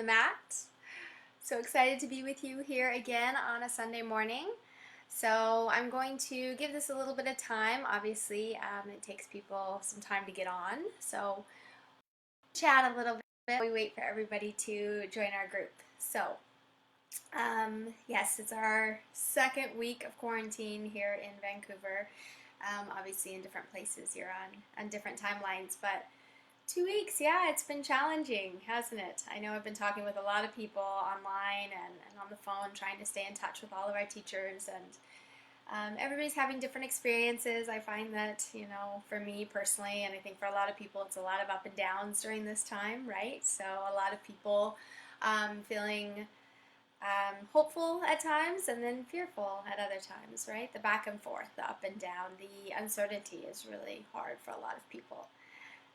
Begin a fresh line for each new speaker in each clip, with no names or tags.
the mat. So excited to be with you here again on a Sunday morning. So I'm going to give this a little bit of time. Obviously, it takes people some time to get on. So chat a little bit. We wait for everybody to join our group. So yes, it's our second week of quarantine here in Vancouver. Obviously, in different places, you're on different timelines, but 2 weeks, yeah, it's been challenging, hasn't it? I know I've been talking with a lot of people online and on the phone, trying to stay in touch with all of our teachers, and everybody's having different experiences. I find that, for me personally, and I think for a lot of people, it's a lot of up and downs during this time, right? So a lot of people feeling hopeful at times and then fearful at other times, right? The back and forth, the up and down, the uncertainty is really hard for a lot of people.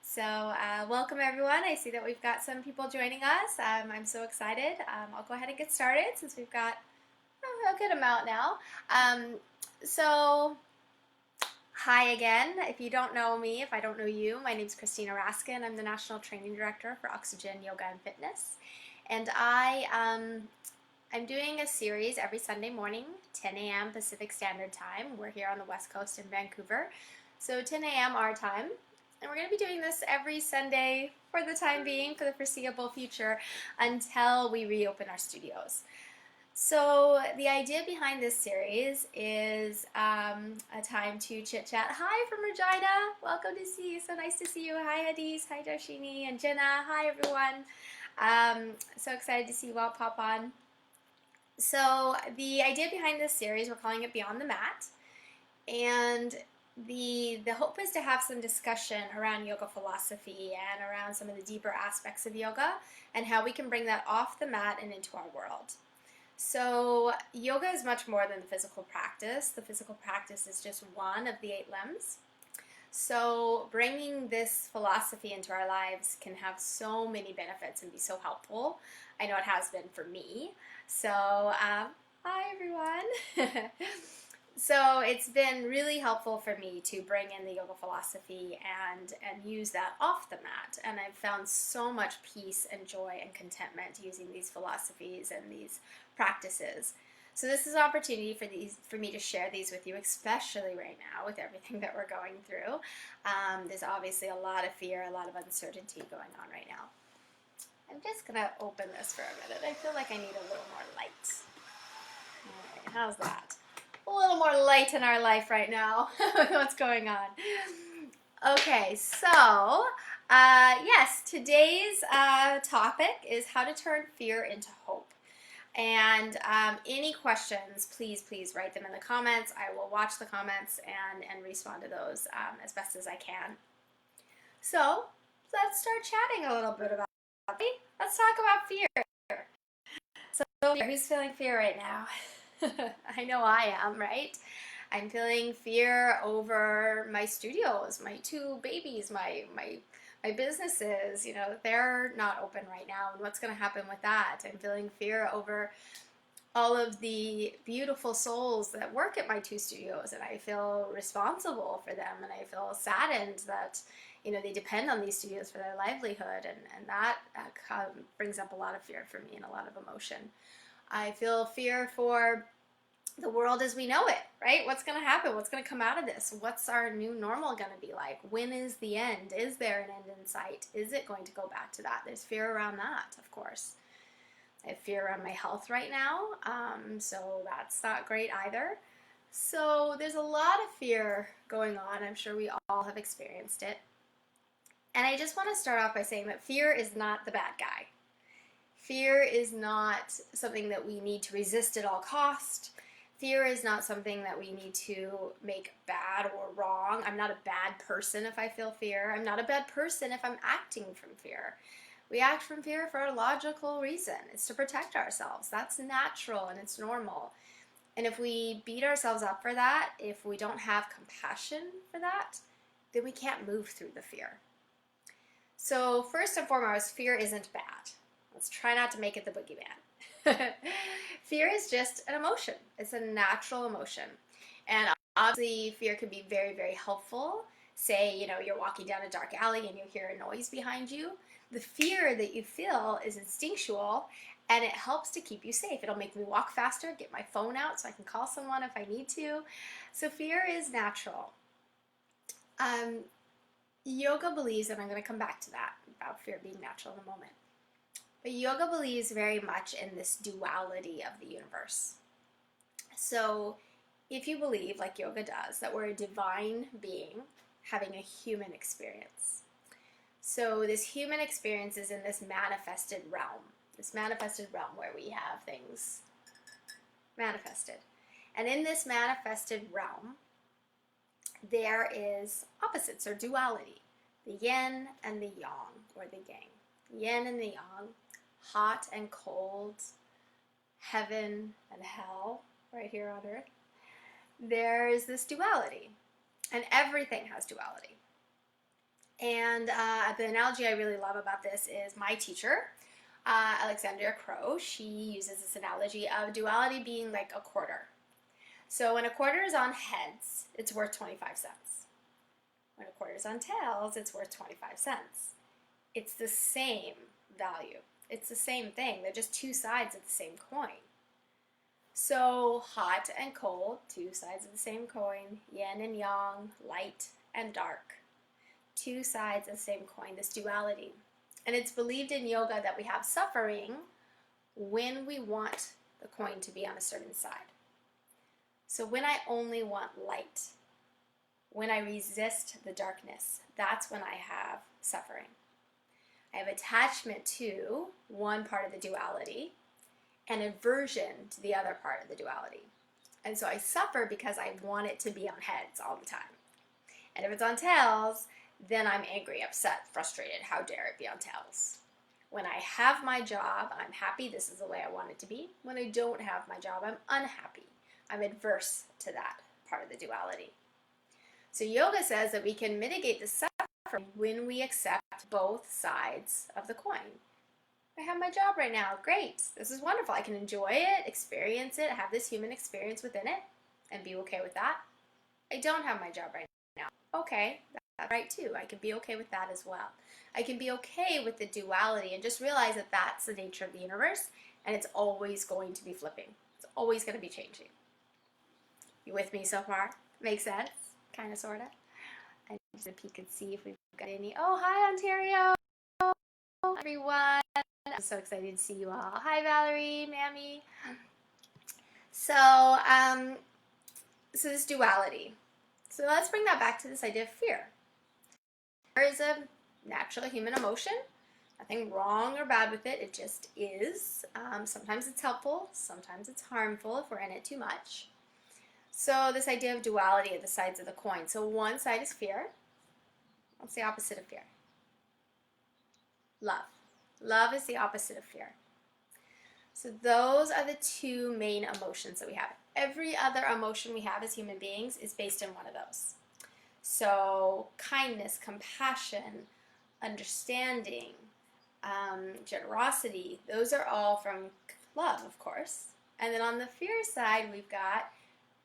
So welcome everyone. I see that we've got some people joining us. I'm so excited. I'll go ahead and get started since we've got a good amount now. So hi again. If you don't know me, if I don't know you, my name's Christina. I'm the National Training Director for Oxygen Yoga and Fitness. And I'm doing a series every Sunday morning, 10 a.m. Pacific Standard Time. We're here on the West Coast in Vancouver. So 10 a.m. our time. And we're going to be doing this every Sunday for the time being, for the foreseeable future, until we reopen our studios. So the idea behind this series is a time to chit-chat. Hi from Regina. Welcome to see you. So nice to see you. Hi, Hadis. Hi, Darshini and Jenna. Hi, everyone. So excited to see you all pop on. So the idea behind this series, we're calling it Beyond the Mat. And the hope is to have some discussion around yoga philosophy and around some of the deeper aspects of yoga and how we can bring that off the mat and into our world. So yoga is much more than the physical practice. The physical practice is just one of the 8 limbs. So bringing this philosophy into our lives can have so many benefits and be so helpful. I know it has been for me. So hi everyone. So it's been really helpful for me to bring in the yoga philosophy and use that off the mat. And I've found so much peace and joy and contentment using these philosophies and these practices. So this is an opportunity for me to share these with you, especially right now with everything that we're going through. There's obviously a lot of fear, a lot of uncertainty going on right now. I'm just going to open this for a minute. I feel like I need a little more light. All right, how's that? A little more light in our life right now. What's going on? Okay, so yes, today's topic is how to turn fear into hope. And any questions, please write them in the comments. I will watch the comments and respond to those as best as I can. So let's start chatting a little bit about it. Let's talk about fear. So who's feeling fear right now? I know I am, right? I'm feeling fear over my studios, my 2 babies, my businesses. They're not open right now, and what's going to happen with that? I'm feeling fear over all of the beautiful souls that work at my 2 studios, and I feel responsible for them, and I feel saddened that they depend on these studios for their livelihood, and that brings up a lot of fear for me and a lot of emotion. I feel fear for the world as we know it, right? What's going to happen? What's going to come out of this? What's our new normal going to be like? When is the end? Is there an end in sight? Is it going to go back to that? There's fear around that, of course. I have fear around my health right now, so that's not great either. So there's a lot of fear going on. I'm sure we all have experienced it. And I just want to start off by saying that fear is not the bad guy. Fear is not something that we need to resist at all cost. Fear is not something that we need to make bad or wrong. I'm not a bad person if I feel fear. I'm not a bad person if I'm acting from fear. We act from fear for a logical reason. It's to protect ourselves. That's natural and it's normal. And if we beat ourselves up for that, if we don't have compassion for that, then we can't move through the fear. So first and foremost, fear isn't bad. Let's try not to make it the boogeyman. Fear is just an emotion. It's a natural emotion. And obviously, fear can be very, very helpful. Say, you're walking down a dark alley and you hear a noise behind you. The fear that you feel is instinctual, and it helps to keep you safe. It'll make me walk faster, get my phone out so I can call someone if I need to. So fear is natural. Yoga believes, and I'm going to come back to that about fear being natural in a moment, but yoga believes very much in this duality of the universe. So if you believe, like yoga does, that we're a divine being having a human experience. So this human experience is in this manifested realm where we have things manifested. And in this manifested realm, there is opposites or duality, the yin and the yang, or the yang. Yin and the yang, hot and cold, heaven and hell, right here on earth. There's this duality, and everything has duality. And the analogy I really love about this is my teacher, Alexandria Crow. She uses this analogy of duality being like a quarter. So when a quarter is on heads, it's worth 25 cents. When a quarter is on tails, it's worth 25 cents. It's the same value. It's the same thing. They're just two sides of the same coin. So hot and cold, two sides of the same coin, yin and yang, light and dark. Two sides of the same coin, this duality. And it's believed in yoga that we have suffering when we want the coin to be on a certain side. So when I only want light, when I resist the darkness, that's when I have suffering. I have attachment to one part of the duality and aversion to the other part of the duality. And so I suffer because I want it to be on heads all the time. And if it's on tails, then I'm angry, upset, frustrated. How dare it be on tails? When I have my job, I'm happy. This is the way I want it to be. When I don't have my job, I'm unhappy. I'm adverse to that part of the duality. So yoga says that we can mitigate the suffering when we accept both sides of the coin. I have my job right now. Great. This is wonderful. I can enjoy it, experience it, have this human experience within it, and be okay with that. I don't have my job right now. Okay, that's right too. I can be okay with that as well. I can be okay with the duality and just realize that that's the nature of the universe, and it's always going to be flipping. It's always going to be changing. You with me so far? Makes sense? Kind of, sort of. I'm just going to peek and see if we've got any. Oh, hi, Ontario. Everyone. I'm so excited to see you all. Hi, Valerie, Mammy. So this duality. So let's bring that back to this idea of fear. Fear is a natural human emotion. Nothing wrong or bad with it. It just is. Sometimes it's helpful. Sometimes it's harmful if we're in it too much. So this idea of duality at the sides of the coin. So one side is fear. What's the opposite of fear? Love. Love is the opposite of fear. So those are the two main emotions that we have. Every other emotion we have as human beings is based in one of those. So kindness, compassion, understanding, generosity, those are all from love, of course. And then on the fear side, we've got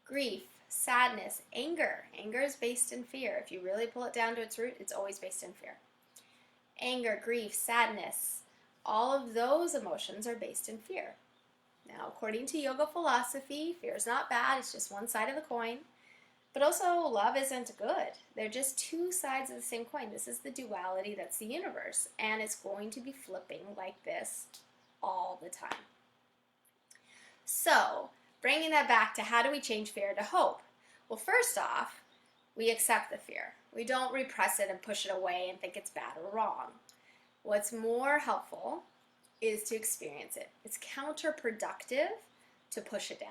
grief, sadness, anger. Anger is based in fear. If you really pull it down to its root, it's always based in fear. Anger, grief, sadness, all of those emotions are based in fear. Now, according to yoga philosophy, fear is not bad. It's just one side of the coin. But also, love isn't good. They're just two sides of the same coin. This is the duality that's the universe. And it's going to be flipping like this all the time. So, bringing that back to how do we change fear to hope? Well, first off, we accept the fear. We don't repress it and push it away and think it's bad or wrong. What's more helpful is to experience it. It's counterproductive to push it down.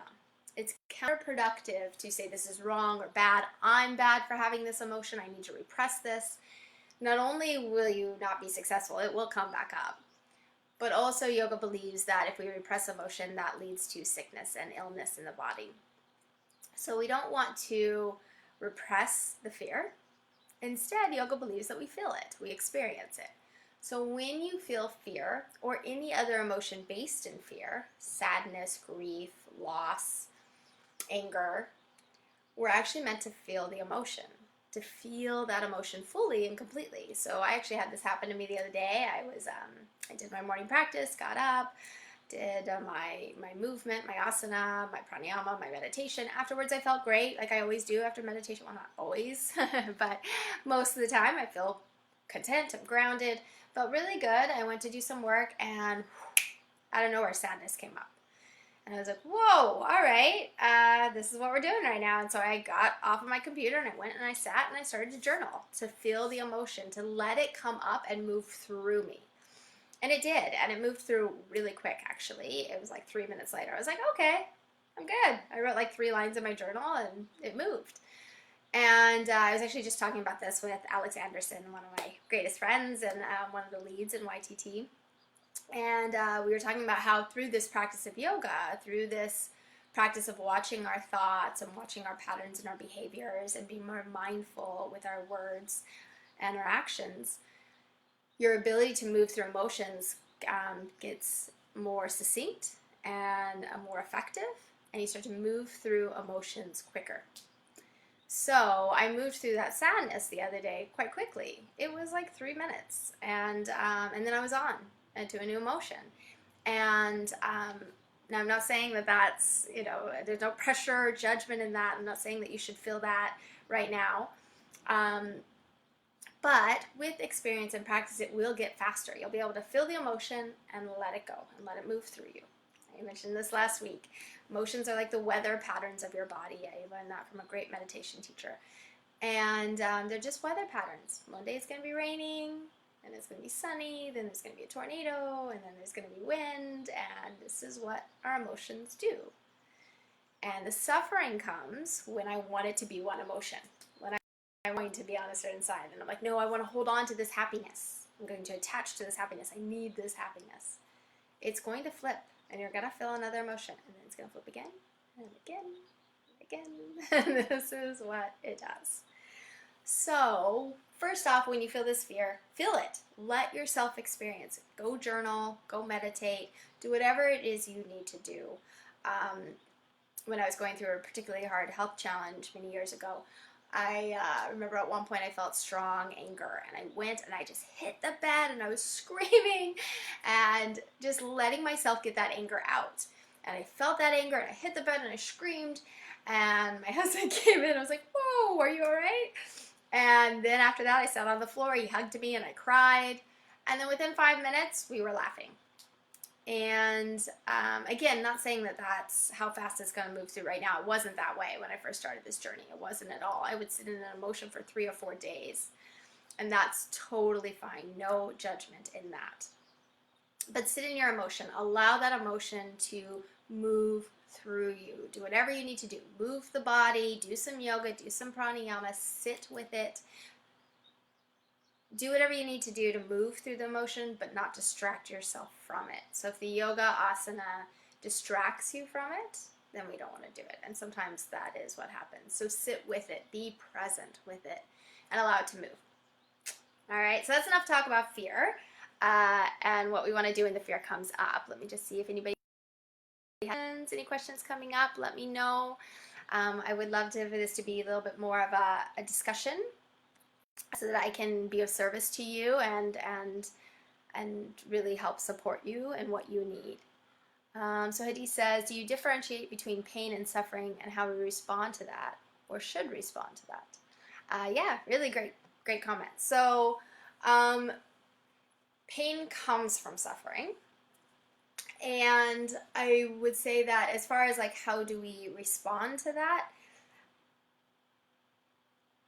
It's counterproductive to say this is wrong or bad. I'm bad for having this emotion. I need to repress this. Not only will you not be successful, it will come back up. But also yoga believes that if we repress emotion, that leads to sickness and illness in the body. So we don't want to repress the fear. Instead, yoga believes that we feel it, we experience it. So when you feel fear or any other emotion based in fear, sadness, grief, loss, anger, we're actually meant to feel the emotion. to feel that emotion fully and completely. So I actually had this happen to me the other day. I did my morning practice, got up, did my movement, my asana, my pranayama, my meditation. Afterwards, I felt great, like I always do after meditation. Well, not always, but most of the time I feel content, I'm grounded, felt really good. I went to do some work, and out of nowhere, sadness came up. And I was like, whoa, all right, this is what we're doing right now. And so I got off of my computer and I went and I sat and I started to journal, to feel the emotion, to let it come up and move through me. And it did, and it moved through really quick, actually. It was like 3 minutes later. I was like, okay, I'm good. I wrote like 3 lines in my journal and it moved. And I was actually just talking about this with Alex Anderson, one of my greatest friends and one of the leads in YTT. And we were talking about how through this practice of yoga, through this practice of watching our thoughts and watching our patterns and our behaviors and being more mindful with our words and our actions, your ability to move through emotions gets more succinct and more effective, and you start to move through emotions quicker. So I moved through that sadness the other day quite quickly. It was like 3 minutes, and then I was on to a new emotion. And now I'm not saying that that's, there's no pressure or judgment in that. I'm not saying that you should feel that right now. But with experience and practice, it will get faster. You'll be able to feel the emotion and let it go and let it move through you. I mentioned this last week. Emotions are like the weather patterns of your body. I learned that from a great meditation teacher. And they're just weather patterns. One day it's going to be raining, and it's going to be sunny, then there's going to be a tornado, and then there's going to be wind, and this is what our emotions do. And the suffering comes when I want it to be one emotion. When I'm going to be on a certain side, and I'm like, no, I want to hold on to this happiness. I'm going to attach to this happiness. I need this happiness. It's going to flip, and you're going to feel another emotion, and then it's going to flip again, and again, and again. And this is what it does. So, first off, when you feel this fear, feel it. Let yourself experience it. Go journal, go meditate, do whatever it is you need to do. When I was going through a particularly hard health challenge many years ago, I remember at one point I felt strong anger, and I went and I just hit the bed and I was screaming and just letting myself get that anger out. And I felt that anger and I hit the bed and I screamed, and my husband came in and I was like, whoa, are you all right? And then after that I sat on the floor, he hugged me and I cried, and then within 5 minutes we were laughing. And again, not saying that that's how fast it's going to move through right now. It wasn't that way when I first started this journey. It wasn't at all. I would sit in an emotion for 3 or 4 days, and that's totally fine. No judgment in that. But sit in your emotion. Allow that emotion to move through you. Do whatever you need to do. Move the body, do some yoga, do some pranayama, sit with it. Do whatever you need to do to move through the emotion, but not distract yourself from it. So if the yoga asana distracts you from it, then we don't want to do it. And sometimes that is what happens. So sit with it, be present with it, and allow it to move. All right, so that's enough talk about fear and what we want to do when the fear comes up. Let me just see if anybody has any questions coming up. Let me know. I would love for this to be a little bit more of a discussion, so that I can be of service to you and really help support you and what you need. So Hadi says, do you differentiate between pain and suffering and how we respond to that, or should respond to that? Yeah, really great comment. So pain comes from suffering. And I would say that as far as like how do we respond to that,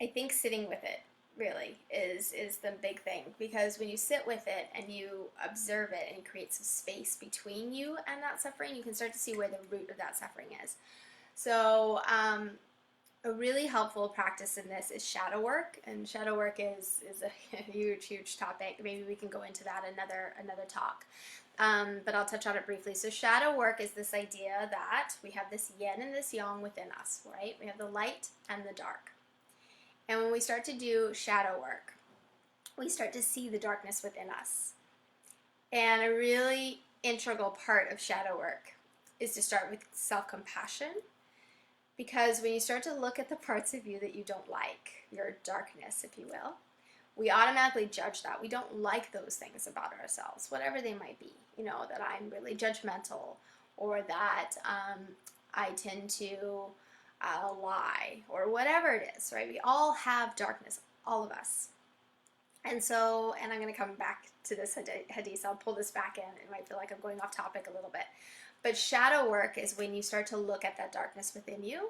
I think sitting with it really is the big thing, because when you sit with it and you observe it and you create some space between you and that suffering, you can start to see where the root of that suffering is. So a really helpful practice in this is shadow work, and shadow work is a huge topic. Maybe we can go into that another talk. But I'll touch on it briefly. So shadow work is this idea that we have this yin and this yang within us, right? We have the light and the dark. And when we start to do shadow work, we start to see the darkness within us. And a really integral part of shadow work is to start with self-compassion Because when you start to look at the parts of you that you don't like, your darkness, if you will, we automatically judge that. We don't like those things about ourselves, whatever they might be. You know, that I'm really judgmental, or that I tend to lie, or whatever it is, right? We all have darkness, all of us. And so, and I'm going to come back to this hadith. I'll pull this back in. It might feel like I'm going off topic a little bit. But shadow work is when you start to look at that darkness within you.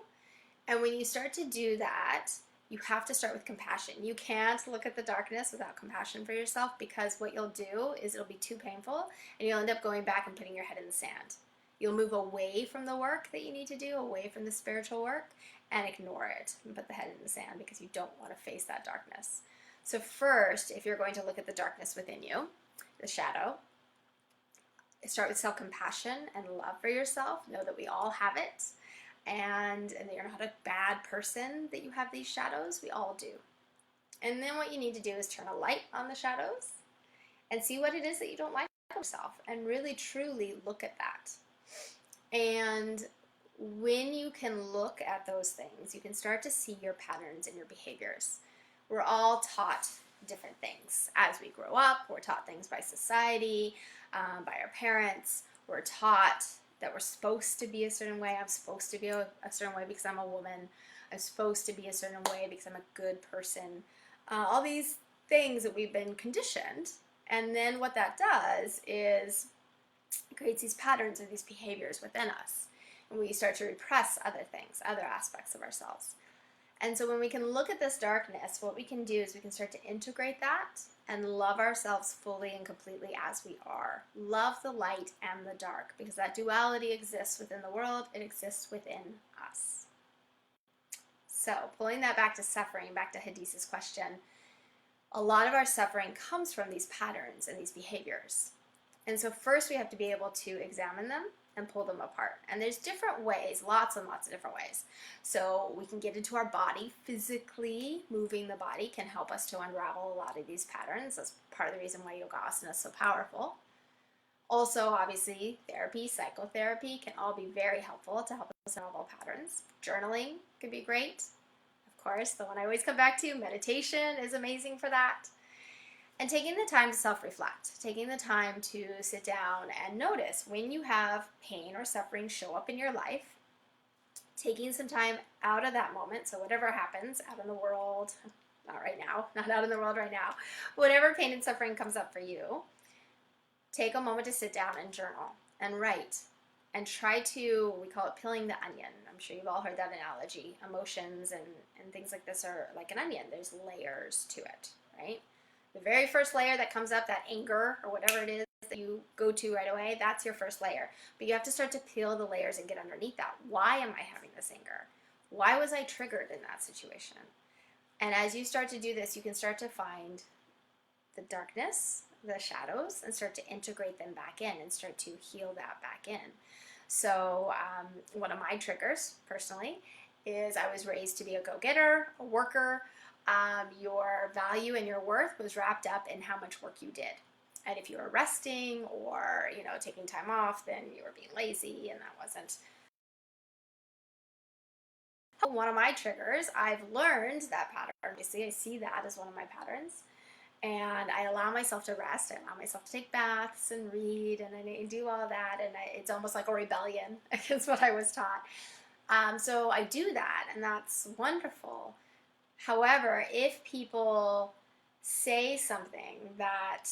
And when you start to do that, you have to start with compassion. You can't look at the darkness without compassion for yourself, because what you'll do is it'll be too painful and you'll end up going back and putting your head in the sand. You'll move away from the work that you need to do, away from the spiritual work, and ignore it and put the head in the sand because you don't want to face that darkness. So first, if you're going to look at the darkness within you, the shadow, start with self-compassion and love for yourself. Know that we all have it, and that you're not a bad person that you have these shadows. We all do. And then what you need to do is turn a light on the shadows and see what it is that you don't like about yourself, and really truly look at that. And when you can look at those things, you can start to see your patterns and your behaviors. We're all taught different things as we grow up. We're taught things by society, by our parents. We're taught that we're supposed to be a certain way. I'm supposed to be a certain way because I'm a woman. I'm supposed to be a certain way because I'm a good person. All these things that we've been conditioned. And then what that does is it creates these patterns or these behaviors within us. And we start to repress other things, other aspects of ourselves. And so when we can look at this darkness, what we can do is we can start to integrate that and love ourselves fully and completely as we are. Love the light and the dark, because that duality exists within the world. It exists within us. So pulling that back to suffering, back to Hadith's question, a lot of our suffering comes from these patterns and these behaviors. And so first we have to be able to examine them and pull them apart. And there's different ways, lots and lots of different ways. So we can get into our body. Physically moving the body can help us to unravel a lot of these patterns. That's part of the reason why yoga asana is so powerful. Also, obviously, therapy, psychotherapy can all be very helpful to help us unravel patterns. Journaling can be great. Of course, the one I always come back to, meditation is amazing for that. And taking the time to self-reflect, taking the time to sit down and notice when you have pain or suffering show up in your life, taking some time out of that moment. So whatever happens out in the world, not right now, not out in the world right now, whatever pain and suffering comes up for you, take a moment to sit down and journal and write and try to, we call it peeling the onion. I'm sure you've all heard that analogy. Emotions and things like this are like an onion. There's layers to it, right? The very first layer that comes up, that anger or whatever it is that you go to right away, that's your first layer. But you have to start to peel the layers and get underneath that. Why am I having this anger? Why was I triggered in that situation? And as you start to do this, you can start to find the darkness, the shadows, and start to integrate them back in and start to heal that back in. So one of my triggers, personally, is I was raised to be a go-getter, a worker. Your value and your worth was wrapped up in how much work you did. And if you were resting or, taking time off, then you were being lazy, and that wasn't one of my triggers. I've learned that pattern. Obviously, I see that as one of my patterns. And I allow myself to rest. I allow myself to take baths and read, and I do all that. And it's almost like a rebellion against what I was taught. So I do that, and that's wonderful. However, if people say something that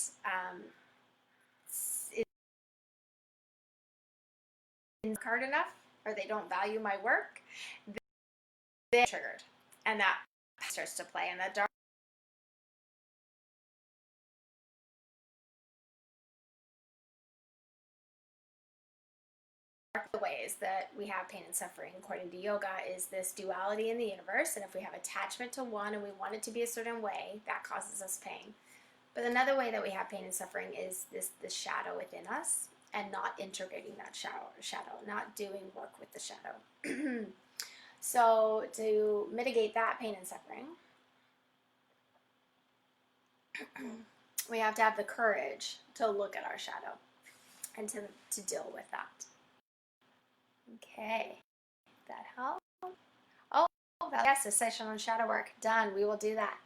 isn't hard enough, or they don't value my work, they're triggered, and that starts to play. And that dark ways that we have pain and suffering, according to yoga, is this duality in the universe. And if we have attachment to one and we want it to be a certain way, that causes us pain. But another way that we have pain and suffering is this shadow within us, and not integrating that shadow, not doing work with the shadow. So to mitigate that pain and suffering, we have to have the courage to look at our shadow and to deal with that. Okay, that helps. Yes, a session on shadow work. Done. We will do that.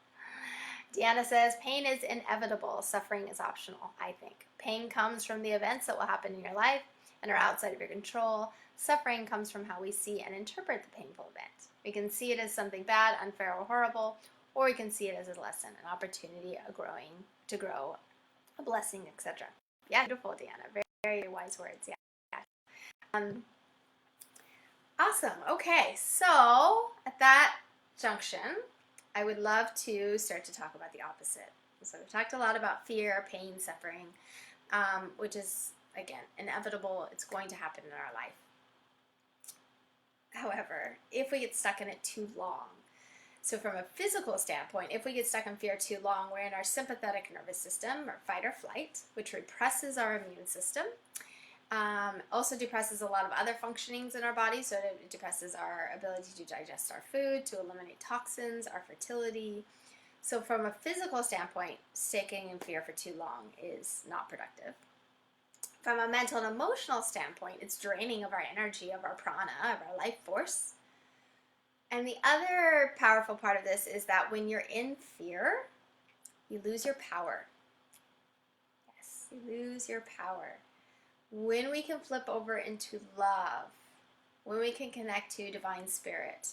Deanna says, pain is inevitable. Suffering is optional, I think. Pain comes from the events that will happen in your life and are outside of your control. Suffering comes from how we see and interpret the painful event. We can see it as something bad, unfair, or horrible, or we can see it as a lesson, an opportunity, to grow, a blessing, etc. Yeah, beautiful, Deanna. Very, very wise words. Yeah. Awesome. Okay, so at that junction, I would love to start to talk about the opposite. So we've talked a lot about fear, pain, suffering, which is, again, inevitable. It's going to happen in our life. However, if we get stuck in it too long, so from a physical standpoint, if we get stuck in fear too long, we're in our sympathetic nervous system, or fight or flight, which represses our immune system. Also depresses a lot of other functionings in our body, so it depresses our ability to digest our food, to eliminate toxins, our fertility. So from a physical standpoint, sticking in fear for too long is not productive. From a mental and emotional standpoint, it's draining of our energy, of our prana, of our life force. And the other powerful part of this is that when you're in fear, you lose your power. Yes, you lose your power. When we can flip over into love, when we can connect to divine spirit,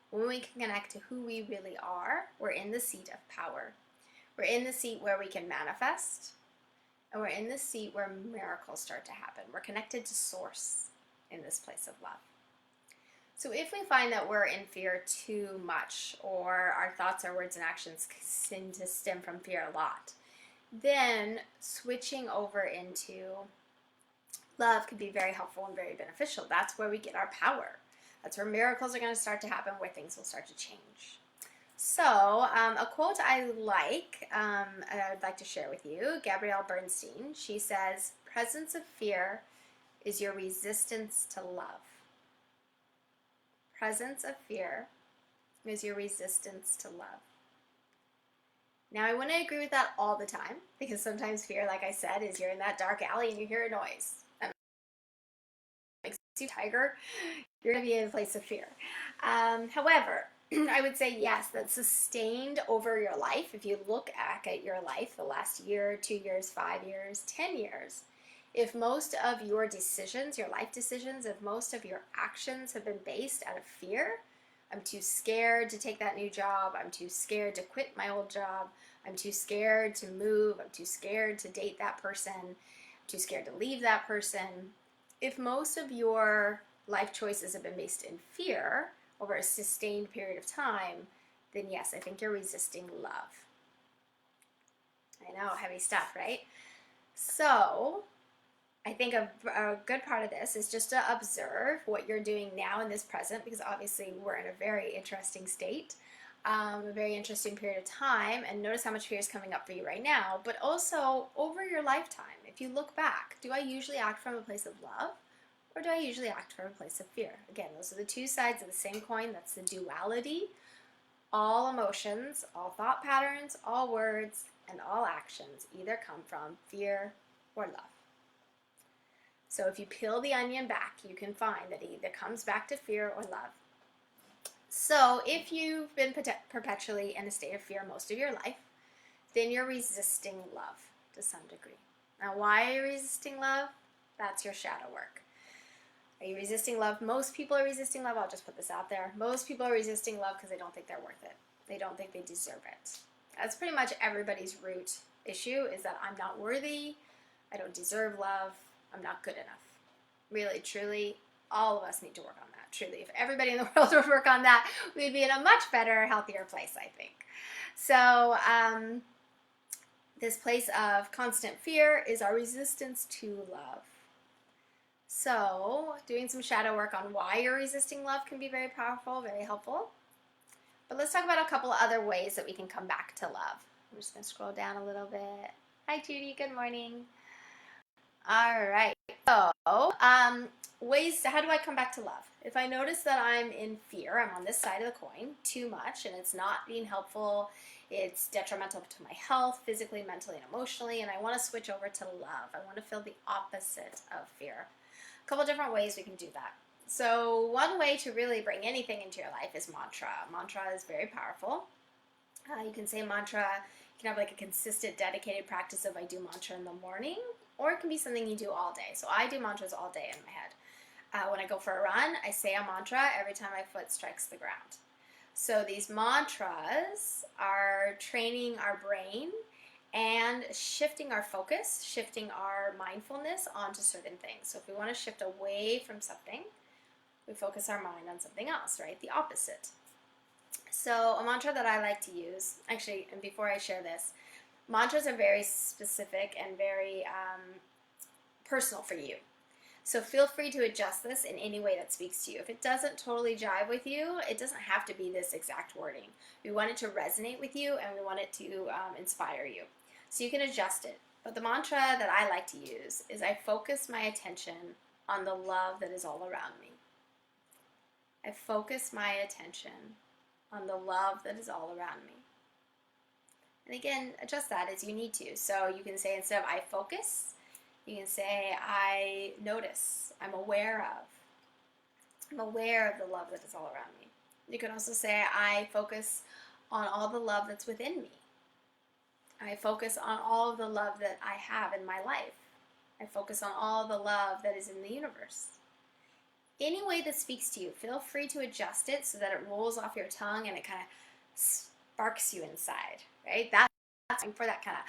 when we can connect to who we really are, we're in the seat of power. We're in the seat where we can manifest, and we're in the seat where miracles start to happen. We're connected to source in this place of love. So if we find that we're in fear too much, or our thoughts, our words, and actions seem to stem from fear a lot, then switching over into love can be very helpful and very beneficial. That's where we get our power. That's where miracles are going to start to happen, where things will start to change. So a quote I like, I'd like to share with you, Gabrielle Bernstein. She says, presence of fear is your resistance to love. Presence of fear is your resistance to love. Now, I wouldn't agree with that all the time, because sometimes fear, like I said, is you're in that dark alley and you hear a noise. That makes you tiger. You're going to be in a place of fear. However, I would say yes, that's sustained over your life. If you look back at your life, the last year, 2 years, 5 years, 10 years, if most of your decisions, your life decisions, if most of your actions have been based out of fear, I'm too scared to take that new job, I'm too scared to quit my old job, I'm too scared to move, I'm too scared to date that person, I'm too scared to leave that person. If most of your life choices have been based in fear over a sustained period of time, then yes, I think you're resisting love. I know, heavy stuff, right? So I think a good part of this is just to observe what you're doing now in this present, because obviously we're in a very interesting state, a very interesting period of time, and notice how much fear is coming up for you right now, but also over your lifetime. If you look back, do I usually act from a place of love, or do I usually act from a place of fear? Again, those are the two sides of the same coin. That's the duality. All emotions, all thought patterns, all words, and all actions either come from fear or love. So if you peel the onion back, you can find that it either comes back to fear or love. So if you've been perpetually in a state of fear most of your life, then you're resisting love to some degree. Now, why are you resisting love? That's your shadow work. Are you resisting love? Most people are resisting love. I'll just put this out there. Most people are resisting love because they don't think they're worth it. They don't think they deserve it. That's pretty much everybody's root issue, is that I'm not worthy, I don't deserve love, I'm not good enough. Really, truly, all of us need to work on that. Truly, if everybody in the world would work on that, we'd be in a much better, healthier place, I think. So this place of constant fear is our resistance to love. So doing some shadow work on why you're resisting love can be very powerful, very helpful. But let's talk about a couple of other ways that we can come back to love. I'm just going to scroll down a little bit. Hi, Judy. Good morning. All right. So, ways, how do I come back to love? If I notice that I'm in fear, I'm on this side of the coin too much, and it's not being helpful, it's detrimental to my health, physically, mentally, and emotionally, and I want to switch over to love. I want to feel the opposite of fear. A couple different ways we can do that. So one way to really bring anything into your life is mantra. Mantra is very powerful. You can say mantra, you can have like a consistent, dedicated practice of I do mantra in the morning, or it can be something you do all day. So I do mantras all day in my head. When I go for a run, I say a mantra every time my foot strikes the ground. So these mantras are training our brain and shifting our focus, shifting our mindfulness onto certain things. So if we want to shift away from something, we focus our mind on something else, right? The opposite. So a mantra that I like to use, actually, and before I share this, mantras are very specific and very personal for you. So feel free to adjust this in any way that speaks to you. If it doesn't totally jive with you, it doesn't have to be this exact wording. We want it to resonate with you, and we want it to inspire you. So you can adjust it. But the mantra that I like to use is I focus my attention on the love that is all around me. I focus my attention on the love that is all around me. And again, adjust that as you need to. So you can say, instead of I focus, you can say I notice, I'm aware of the love that is all around me. You can also say I focus on all the love that's within me. I focus on all of the love that I have in my life. I focus on all the love that is in the universe. Any way that speaks to you, feel free to adjust it so that it rolls off your tongue and it kind of sparks you inside, right? That's for that kind of,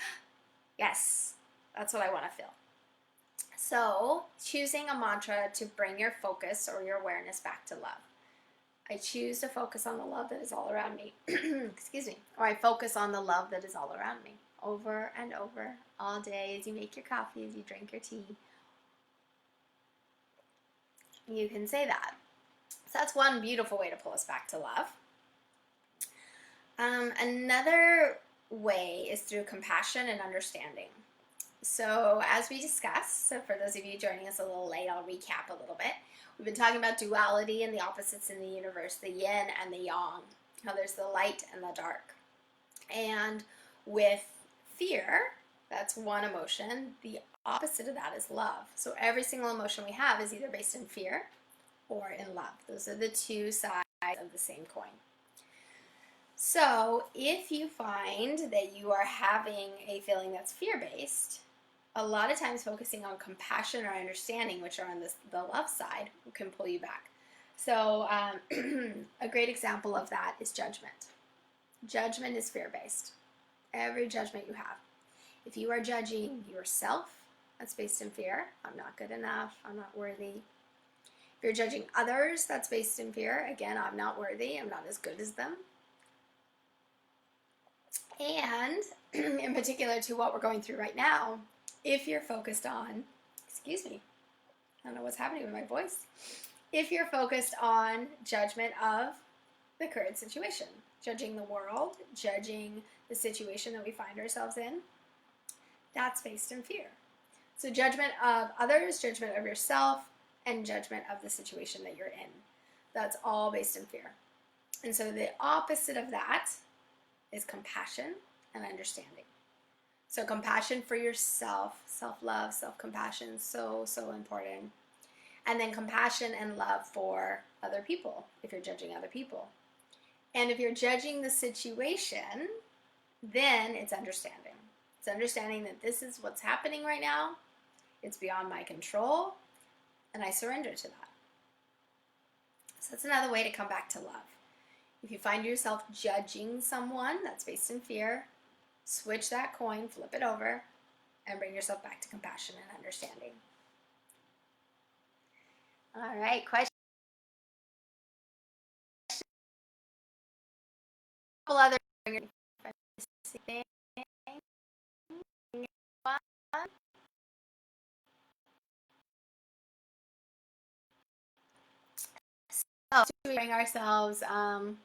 yes, that's what I want to feel. So, choosing a mantra to bring your focus or your awareness back to love. I choose to focus on the love that is all around me. Excuse me. Or I focus on the love that is all around me. Over and over, all day, as you make your coffee, as you drink your tea. You can say that. So that's one beautiful way to pull us back to love. Another way is through compassion and understanding. So as we discussed, so for those of you joining us a little late, I'll recap a little bit. We've been talking about duality and the opposites in the universe, the yin and the yang, how there's the light and the dark. And with fear, that's one emotion. The opposite of that is love. So every single emotion we have is either based in fear or in love. Those are the two sides of the same coin. So if you find that you are having a feeling that's fear-based, a lot of times focusing on compassion or understanding, which are on the love side, can pull you back. So a great example of that is judgment. Judgment is fear-based. Every judgment you have. If you are judging yourself, that's based in fear. I'm not good enough. I'm not worthy. If you're judging others, that's based in fear. Again, I'm not worthy. I'm not as good as them. And in particular to what we're going through right now, if you're focused on, excuse me, I don't know what's happening with my voice. If you're focused on judgment of the current situation, judging the world, judging the situation that we find ourselves in, that's based in fear. So judgment of others, judgment of yourself, and judgment of the situation that you're in. That's all based in fear. And so the opposite of that is compassion and understanding. So compassion for yourself, self-love, self-compassion, so important. And then compassion and love for other people, if you're judging other people. And if you're judging the situation, then it's understanding. It's understanding that this is what's happening right now. It's beyond my control, and I surrender to that. So that's another way to come back to love. If you find yourself judging someone, that's based in fear, switch that coin, flip it over, and bring yourself back to compassion and understanding. All right, question. A couple other. So to bring ourselves, oh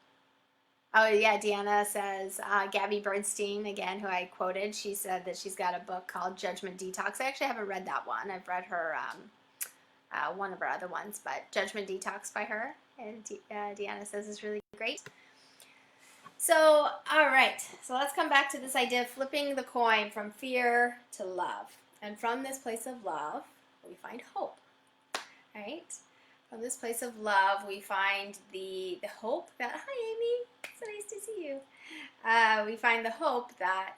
yeah, Deanna says, Gabby Bernstein, again, who I quoted, she said that she's got a book called Judgment Detox. I actually haven't read that one. I've read her, one of her other ones, but Judgment Detox by her, and Deanna says is really great. So, all right, so let's come back to this idea of flipping the coin from fear to love. And from this place of love, we find hope, right? From this place of love, we find the hope that, hi Amy, so nice to see you. We find the hope that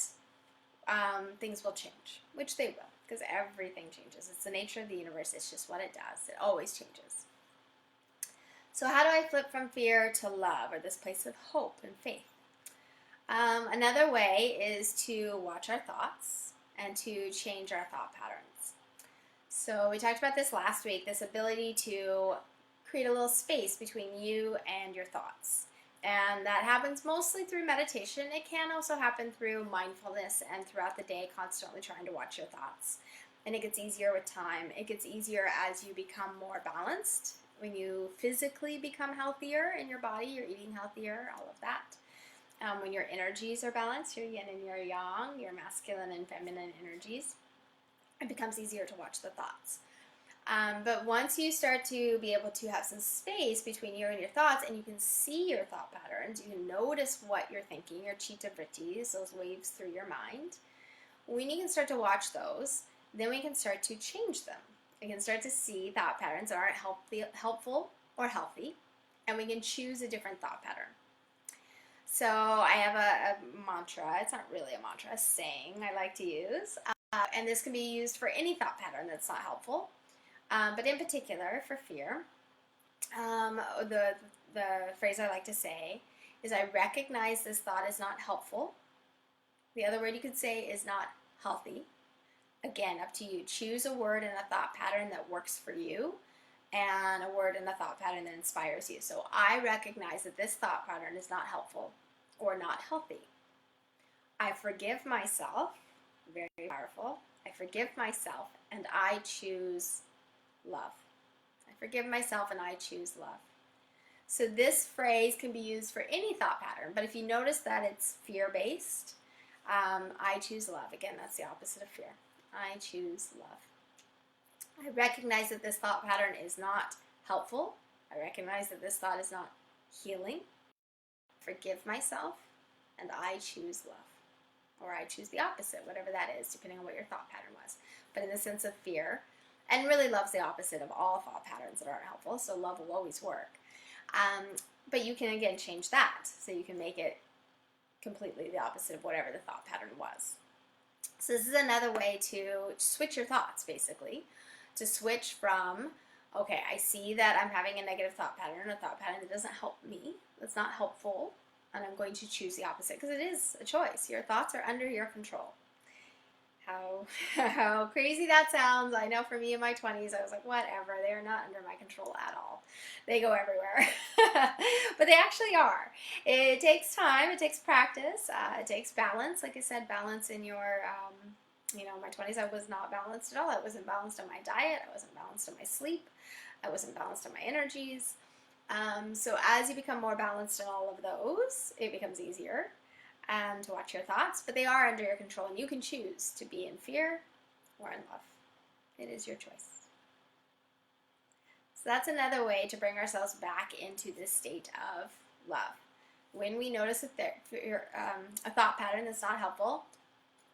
things will change, which they will, because everything changes. It's the nature of the universe. It's just what it does. It always changes. So how do I flip from fear to love, or this place of hope and faith? Another way is to watch our thoughts and to change our thought patterns. So we talked about this last week, this ability to create a little space between you and your thoughts. And that happens mostly through meditation. It can also happen through mindfulness and throughout the day, constantly trying to watch your thoughts. And it gets easier with time. It gets easier as you become more balanced. When you physically become healthier in your body, you're eating healthier, all of that. When your energies are balanced, your yin and your yang, your masculine and feminine energies, it becomes easier to watch the thoughts. But once you start to be able to have some space between you and your thoughts, and you can see your thought patterns, you can notice what you're thinking, your chitta vrittis, those waves through your mind. When you can start to watch those, then we can start to change them. We can start to see thought patterns that aren't helpful or healthy, and we can choose a different thought pattern. So I have a mantra. It's not really a mantra, a saying I like to use. And this can be used for any thought pattern that's not helpful. But in particular, for fear, the phrase I like to say is, I recognize this thought is not helpful. The other word you could say is not healthy. Again, up to you. Choose a word and a thought pattern that works for you, and a word and a thought pattern that inspires you. So I recognize that this thought pattern is not helpful or not healthy. I forgive myself. Very powerful. I forgive myself and I choose love. I forgive myself and I choose love. So this phrase can be used for any thought pattern, but if you notice that it's fear-based, I choose love. Again, that's the opposite of fear. I choose love. I recognize that this thought pattern is not helpful. I recognize that this thought is not healing. Forgive myself, and I choose love. Or I choose the opposite, whatever that is, depending on what your thought pattern was. But in the sense of fear, and really love's the opposite of all thought patterns that aren't helpful, so love will always work. But you can, again, change that. So you can make it completely the opposite of whatever the thought pattern was. So this is another way to switch your thoughts, basically. To switch from, okay, I see that I'm having a negative thought pattern, a thought pattern that doesn't help me, that's not helpful, and I'm going to choose the opposite, because it is a choice. Your thoughts are under your control. How crazy that sounds. I know for me in my 20s, I was like, whatever, they are not under my control at all. They go everywhere. But they actually are. It takes time, it takes practice, it takes balance. Like I said, balance in your, in my 20s, I was not balanced at all. I wasn't balanced on my diet, I wasn't balanced on my sleep, I wasn't balanced on my energies. So as you become more balanced in all of those, it becomes easier to watch your thoughts, but they are under your control, and you can choose to be in fear or in love. It is your choice. So that's another way to bring ourselves back into this state of love. When we notice a thought pattern that's not helpful,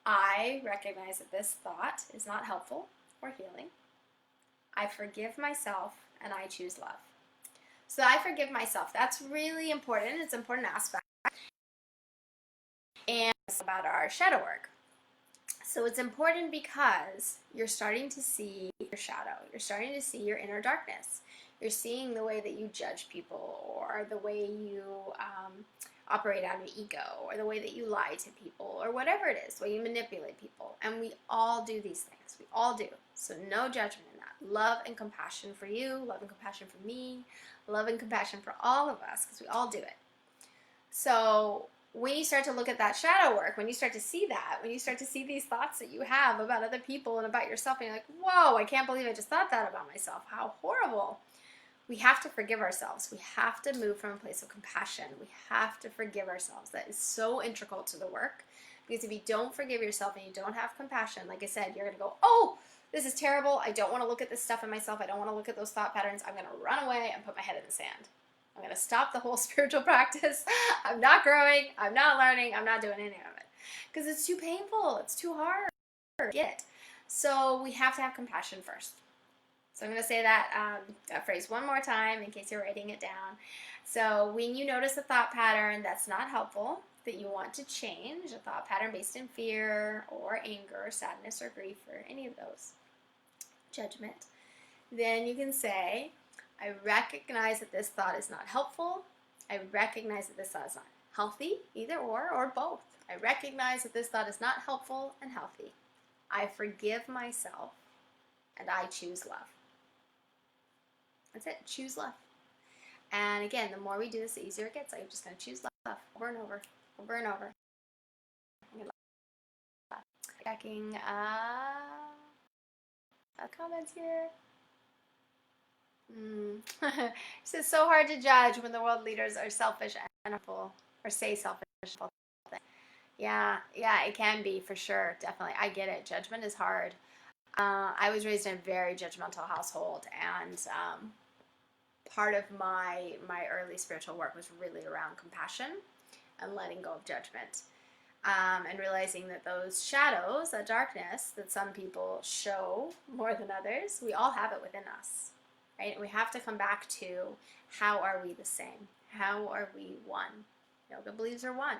I recognize that this thought is not helpful or healing. I forgive myself and I choose love. So I forgive myself. That's really important. It's an important aspect. And it's about our shadow work. So it's important because you're starting to see your shadow. You're starting to see your inner darkness. You're seeing the way that you judge people, or the way you operate out of ego, or the way that you lie to people, or whatever it is, the way you manipulate people. And we all do these things. We all do. So no judgment in that. Love and compassion for you, love and compassion for me, love and compassion for all of us, because we all do it. So when you start to look at that shadow work, when you start to see that, when you start to see these thoughts that you have about other people and about yourself, and you're like, whoa, I can't believe I just thought that about myself. How horrible. We have to forgive ourselves. We have to move from a place of compassion. We have to forgive ourselves. That is so integral to the work. Because if you don't forgive yourself and you don't have compassion, like I said, you're going to go, oh, this is terrible. I don't want to look at this stuff in myself. I don't want to look at those thought patterns. I'm going to run away and put my head in the sand. I'm going to stop the whole spiritual practice. I'm not growing. I'm not learning. I'm not doing any of it. Because it's too painful. It's too hard to get. So we have to have compassion first. So I'm going to say that phrase one more time in case you're writing it down. So when you notice a thought pattern that's not helpful, that you want to change, a thought pattern based in fear or anger, sadness or grief or any of those, judgment, then you can say, I recognize that this thought is not helpful. I recognize that this thought is not healthy, either or both. I recognize that this thought is not helpful and healthy. I forgive myself and I choose love. That's it. Choose love. And again, the more we do this, the easier it gets. I'm just going to choose love over and over, over and over. Checking comments here. It's so hard to judge when the world leaders are selfish and harmful, or say selfish things. Yeah, it can be for sure. Definitely. I get it. Judgment is hard. I was raised in a very judgmental household, and part of my early spiritual work was really around compassion and letting go of judgment, and realizing that those shadows, that darkness that some people show more than others, we all have it within us, right? And we have to come back to, how are we the same? How are we one? Yoga believes we're one.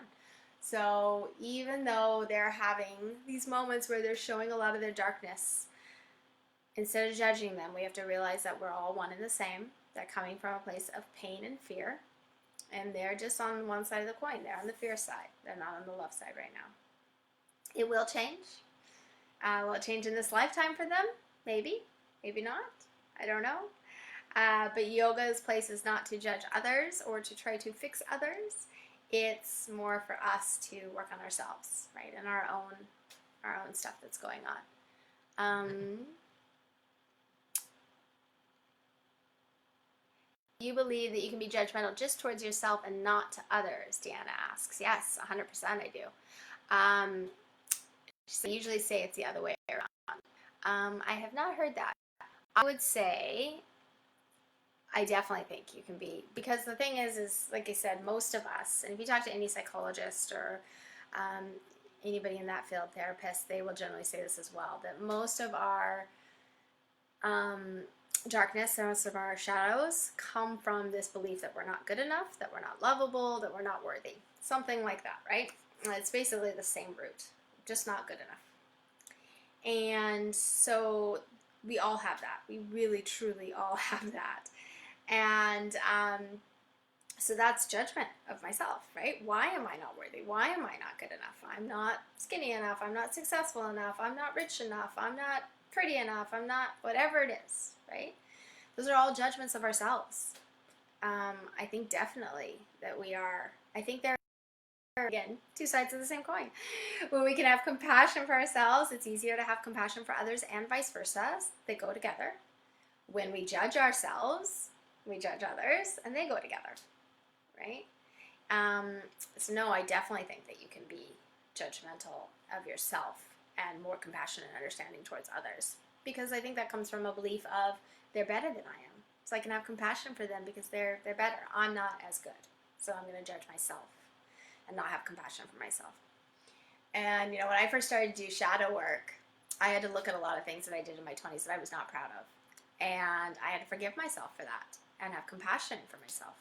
So even though they're having these moments where they're showing a lot of their darkness, instead of judging them, we have to realize that we're all one and the same. They're coming from a place of pain and fear, and they're just on one side of the coin. They're on the fear side. They're not on the love side right now. It will change. Will it change in this lifetime for them? Maybe. Maybe not. I don't know. But yoga's place is not to judge others or to try to fix others. It's more for us to work on ourselves, right? And our own stuff that's going on. You believe that you can be judgmental just towards yourself and not to others, Deanna asks. Yes, 100% I do. I usually say it's the other way around. I have not heard that. I would say, I definitely think you can be, because the thing is like I said, most of us, and if you talk to any psychologist or anybody in that field, therapist, they will generally say this as well, that most of our darkness and most of our shadows come from this belief that we're not good enough, that we're not lovable, that we're not worthy. Something like that, right? It's basically the same root, just not good enough. And so we all have that. We really, truly all have that. And so that's judgment of myself, right? Why am I not worthy? Why am I not good enough? I'm not skinny enough. I'm not successful enough. I'm not rich enough. I'm not pretty enough. I'm not whatever it is, right? Those are all judgments of ourselves. I think definitely that we are. I think there are, again, two sides of the same coin. When we can have compassion for ourselves, it's easier to have compassion for others, and vice versa. They go together. When we judge ourselves, we judge others, and they go together, right? So no, I definitely think that you can be judgmental of yourself and more compassionate and understanding towards others, because I think that comes from a belief of they're better than I am, so I can have compassion for them because they're better. I'm not as good, so I'm going to judge myself and not have compassion for myself. And when I first started to do shadow work, I had to look at a lot of things that I did in my 20s that I was not proud of, and I had to forgive myself for that and have compassion for myself.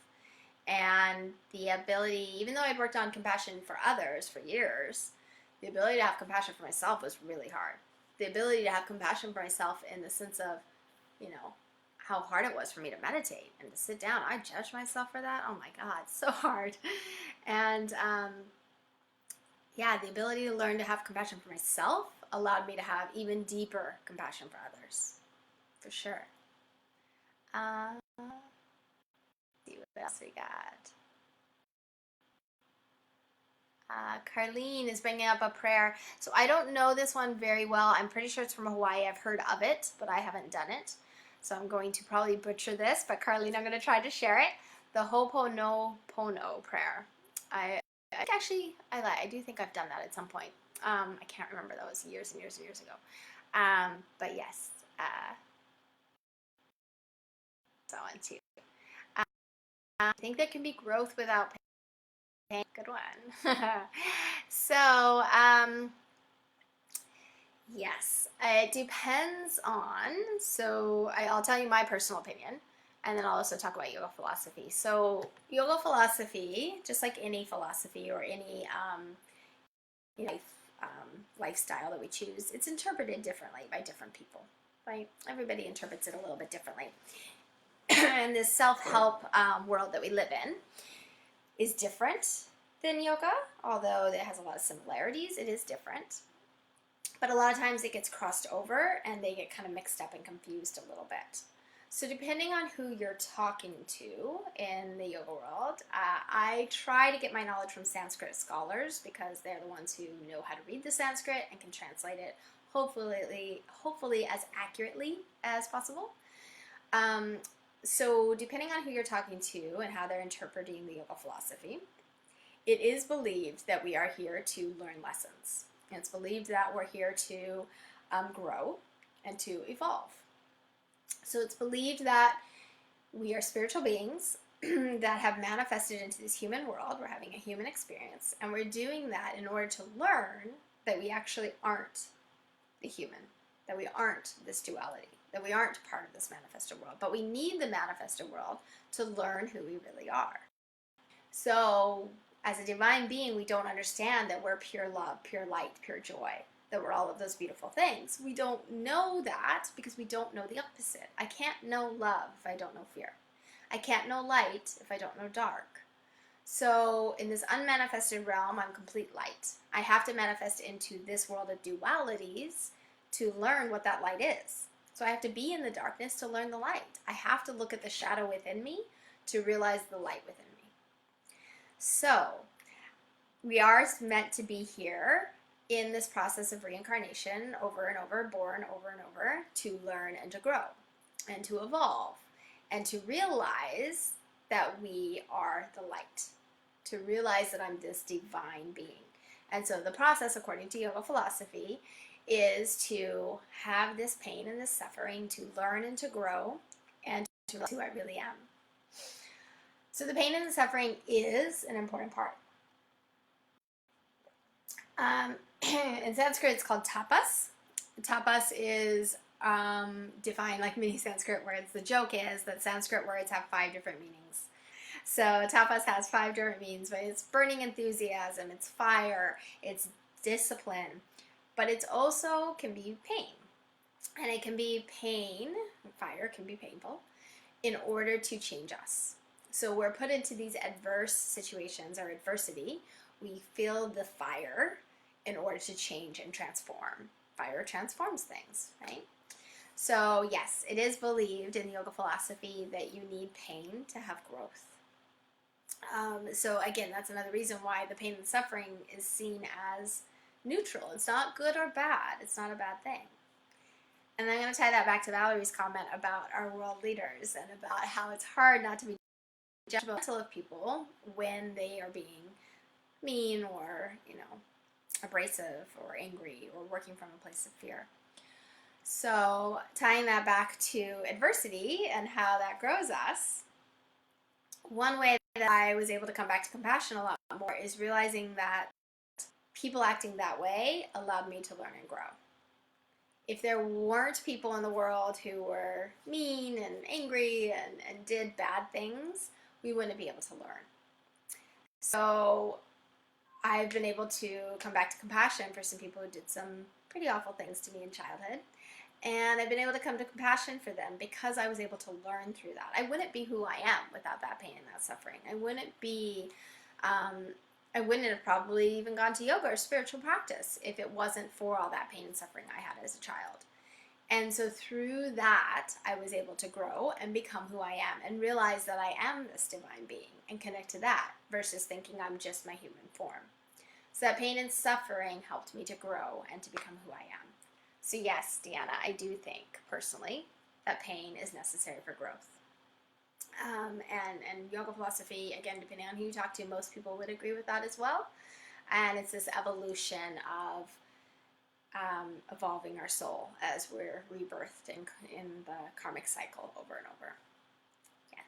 And the ability, even though I'd worked on compassion for others for years, the ability to have compassion for myself was really hard. The ability to have compassion for myself in the sense of, how hard it was for me to meditate and to sit down. I judged myself for that. Oh my God, so hard. And the ability to learn to have compassion for myself allowed me to have even deeper compassion for others, for sure. See what else we got. Carlene is bringing up a prayer. So I don't know this one very well. I'm pretty sure it's from Hawaii. I've heard of it, but I haven't done it. So I'm going to probably butcher this, but Carlene, I'm going to try to share it. The Ho'oponopono prayer. I do think I've done that at some point. I can't remember. That was years and years and years ago. But yes, that one too. I think there can be growth without pain. Good one. So, Yes, it depends on. So I'll tell you my personal opinion, and then I'll also talk about yoga philosophy. So yoga philosophy, just like any philosophy or any life lifestyle that we choose, it's interpreted differently by different people. Right? Everybody interprets it a little bit differently. And this self-help world that we live in is different than yoga, although it has a lot of similarities. It is different. But a lot of times it gets crossed over and they get kind of mixed up and confused a little bit. So depending on who you're talking to in the yoga world, I try to get my knowledge from Sanskrit scholars because they're the ones who know how to read the Sanskrit and can translate it hopefully as accurately as possible. So depending on who you're talking to and how they're interpreting the yoga philosophy, it is believed that we are here to learn lessons. And it's believed that we're here to grow and to evolve. So it's believed that we are spiritual beings that have manifested into this human world. We're having a human experience, and we're doing that in order to learn that we actually aren't the human, that we aren't this duality, that we aren't part of this manifested world. But we need the manifested world to learn who we really are. So as a divine being, we don't understand that we're pure love, pure light, pure joy, that we're all of those beautiful things. We don't know that because we don't know the opposite. I can't know love if I don't know fear. I can't know light if I don't know dark. So in this unmanifested realm, I'm complete light. I have to manifest into this world of dualities to learn what that light is. So I have to be in the darkness to learn the light. I have to look at the shadow within me to realize the light within me. So we are meant to be here in this process of reincarnation over and over, born over and over, to learn and to grow and to evolve and to realize that we are the light, to realize that I'm this divine being. And so the process, according to yoga philosophy, is to have this pain and this suffering, to learn and to grow, and to realize who I really am. So the pain and the suffering is an important part. In Sanskrit, it's called tapas. Tapas is defined like many Sanskrit words. The joke is that Sanskrit words have 5 different meanings. So tapas has 5 different meanings, but it's burning enthusiasm, it's fire, it's discipline, but it's also can be pain. And it can be pain, fire can be painful, in order to change us. So we're put into these adverse situations or adversity. We feel the fire in order to change and transform. Fire transforms things, right? So yes, it is believed in yoga philosophy that you need pain to have growth. So again, that's another reason why the pain and suffering is seen as neutral. It's not good or bad. It's not a bad thing. And I'm going to tie that back to Valerie's comment about our world leaders and about how it's hard not to be judgmental of people when they are being mean or, abrasive or angry or working from a place of fear. So tying that back to adversity and how that grows us, one way that I was able to come back to compassion a lot more is realizing that people acting that way allowed me to learn and grow. If there weren't people in the world who were mean and angry and did bad things, we wouldn't be able to learn. So I've been able to come back to compassion for some people who did some pretty awful things to me in childhood. And I've been able to come to compassion for them because I was able to learn through that. I wouldn't be who I am without that pain and that suffering. I wouldn't have probably even gone to yoga or spiritual practice if it wasn't for all that pain and suffering I had as a child. And so through that, I was able to grow and become who I am and realize that I am this divine being and connect to that versus thinking I'm just my human form. So that pain and suffering helped me to grow and to become who I am. So yes, Deanna, I do think personally that pain is necessary for growth. And yoga philosophy, again, depending on who you talk to, most people would agree with that as well. And it's this evolution of evolving our soul as we're rebirthed in the karmic cycle over and over. Yes.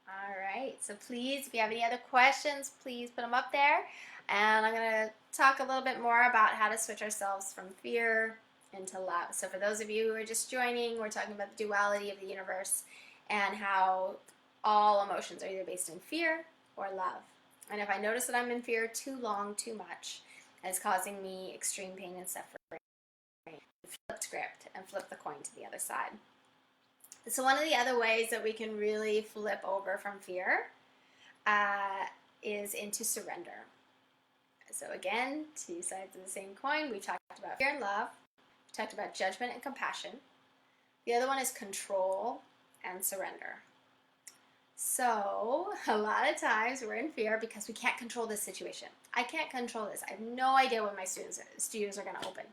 All right. So please, if you have any other questions, please put them up there. And I'm going to talk a little bit more about how to switch ourselves from fear into love. So for those of you who are just joining, we're talking about the duality of the universe and how all emotions are either based in fear or love. And if I notice that I'm in fear too long, too much, it's causing me extreme pain and suffering. Flip script and flip the coin to the other side. So one of the other ways that we can really flip over from fear is into surrender. So again, two sides of the same coin. We talked about fear and love. We talked about judgment and compassion. The other one is control and surrender. So a lot of times we're in fear because we can't control this situation. I can't control this. I have no idea when my studios are going to open.